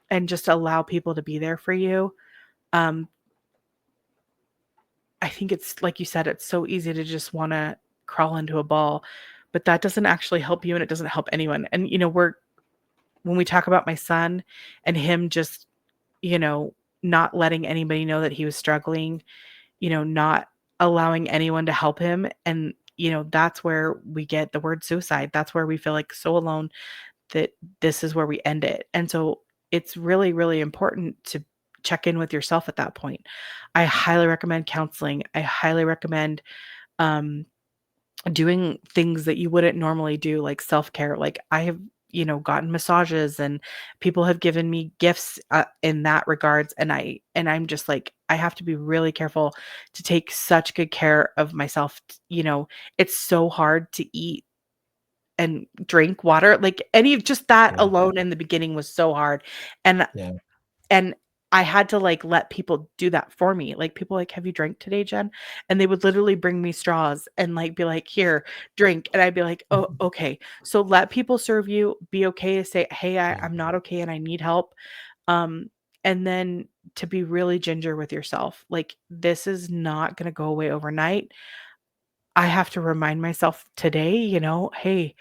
Speaker 3: and just allow people to be there for you. Um, I think it's like you said, it's so easy to just want to crawl into a ball, but that doesn't actually help you and it doesn't help anyone. And when we talk about my son and him just, you know, not letting anybody know that he was struggling, not allowing anyone to help him. And, that's where we get the word suicide. That's where we feel like so alone that this is where we end it. And so it's really, really important to check in with yourself at that point. I highly recommend counseling. I highly recommend um, doing things that you wouldn't normally do, like self-care. Like I have, gotten massages, and people have given me gifts in that regards. And I'm just like, I have to be really careful to take such good care of myself. It's so hard to eat and drink water. Like any of just that
Speaker 4: Yeah.
Speaker 3: alone in the beginning was so hard. And
Speaker 4: Yeah.
Speaker 3: and I had to like let people do that for me. Like people like, "Have you drank today, Jen?" And they would literally bring me straws and like be like, "Here, drink." And I'd be like, "Oh, okay." So let people serve you. Be okay to say, "Hey,
Speaker 4: Yeah.
Speaker 3: I'm not okay and I need help." Um, and then to be really ginger with yourself. Like this is not going to go away overnight. I have to remind myself today, hey,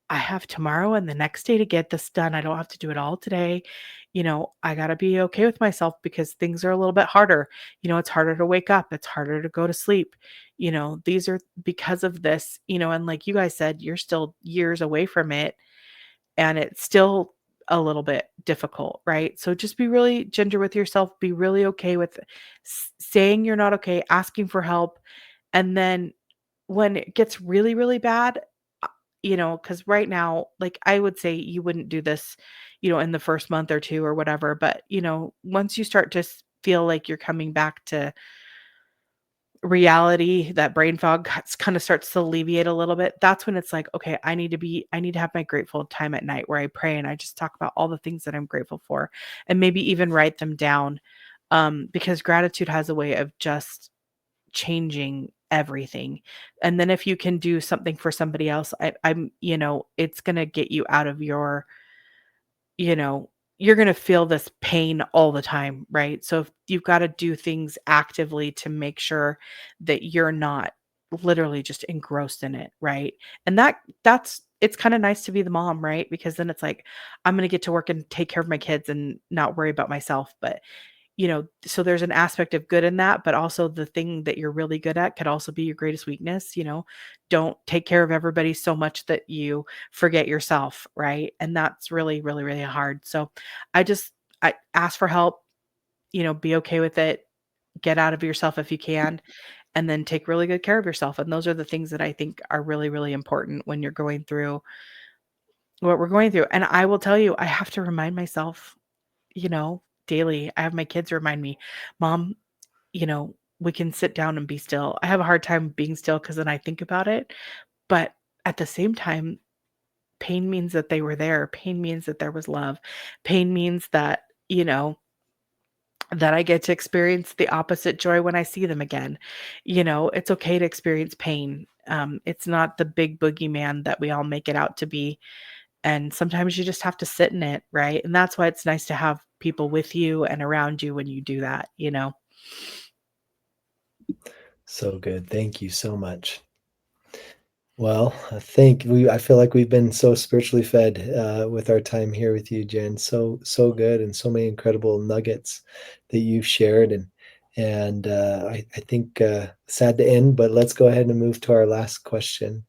Speaker 3: I have tomorrow and the next day to get this done. I don't have to do it all today. I got to be okay with myself because things are a little bit harder. It's harder to wake up, it's harder to go to sleep. These are because of this, and like you guys said, you're still years away from it and it's still a little bit difficult, right? So just be really ginger with yourself, be really okay with saying you're not okay, asking for help, and then when it gets really, really bad, because right now, like I would say you wouldn't do this, in the first month or two or whatever. But, once you start to feel like you're coming back to reality, that brain fog kind of starts to alleviate a little bit. That's when it's like, okay, I need to have my grateful time at night where I pray and I just talk about all the things that I'm grateful for and maybe even write them down. Because gratitude has a way of just changing everything. And then if you can do something for somebody else, it's going to get you out of you know, you're going to feel this pain all the time, right? So if you've got to do things actively to make sure that you're not literally just engrossed in it, right? And that's it's kind of nice to be the mom, right? Because then it's like I'm going to get to work and take care of my kids and not worry about myself. But so there's an aspect of good in that, but also the thing that you're really good at could also be your greatest weakness. Don't take care of everybody so much that you forget yourself, right? And that's really, really, really hard. So I ask for help, be okay with it, get out of yourself if you can, and then take really good care of yourself. And those are the things that I think are really, really important when you're going through what we're going through. And I will tell you, I have to remind myself, daily. I have my kids remind me, Mom, we can sit down and be still. I have a hard time being still because then I think about it. But at the same time, pain means that they were there. Pain means that there was love. Pain means that, that I get to experience the opposite joy when I see them again. It's okay to experience pain. It's not the big boogeyman that we all make it out to be. And sometimes you just have to sit in it, right? And that's why it's nice to have people with you and around you when you do that, you know?
Speaker 4: So good. Thank you so much. Well, I feel like we've been so spiritually fed with our time here with you, Jen. So good, and so many incredible nuggets that you've shared, and I think sad to end, but let's go ahead and move to our last question,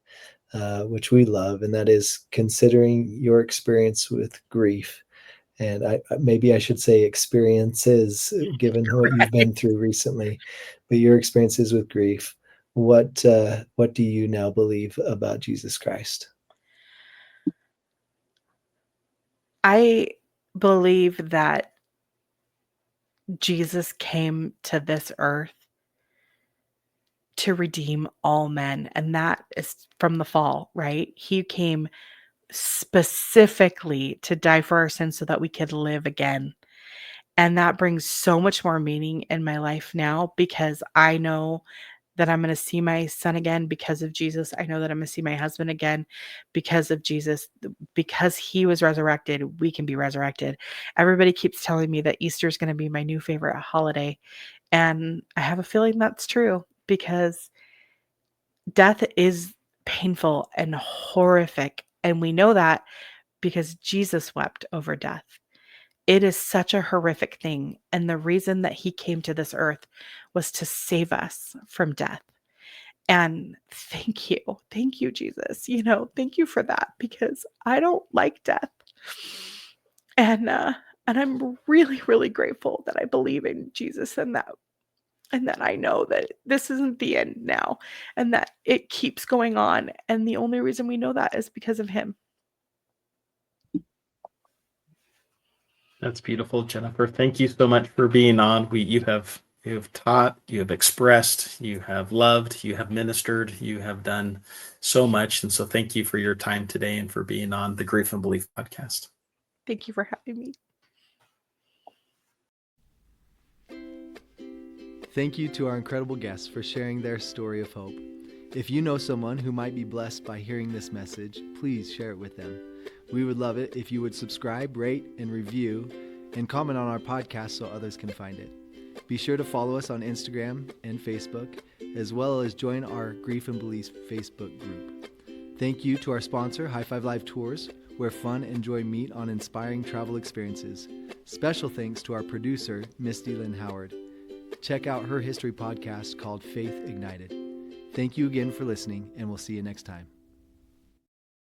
Speaker 4: which we love, and that is considering your experience with grief. And maybe I should say experiences, given what you've been through recently, but your experiences with grief. What do you now believe about Jesus Christ?
Speaker 3: I believe that Jesus came to this earth to redeem all men, and that is from the fall, right? He came specifically to die for our sins so that we could live again. And that brings so much more meaning in my life now because I know that I'm going to see my son again because of Jesus. I know that I'm going to see my husband again because of Jesus. Because he was resurrected, we can be resurrected. Everybody keeps telling me that Easter is going to be my new favorite holiday. And I have a feeling that's true because death is painful and horrific. And we know that because Jesus wept over death. It is such a horrific thing. And the reason that he came to this earth was to save us from death. And thank you. Thank you, Jesus. Thank you for that because I don't like death. And I'm really, really grateful that I believe in Jesus and that I know that this isn't the end now and that it keeps going on. And the only reason we know that is because of him.
Speaker 2: That's beautiful, Jennifer. Thank you so much for being on. You have taught, you have expressed, you have loved, you have ministered, you have done so much. And so thank you for your time today and for being on the Grief and Belief podcast.
Speaker 3: Thank you for having me.
Speaker 1: Thank you to our incredible guests for sharing their story of hope. If you know someone who might be blessed by hearing this message, please share it with them. We would love it if you would subscribe, rate, and review, and comment on our podcast so others can find it. Be sure to follow us on Instagram and Facebook, as well as join our Grief and Belief Facebook group. Thank you to our sponsor, High Five Live Tours, where fun and joy meet on inspiring travel experiences. Special thanks to our producer, Misty Lynn Howard. Check out her history podcast called Faith Ignited. Thank you again for listening, and we'll see you next time.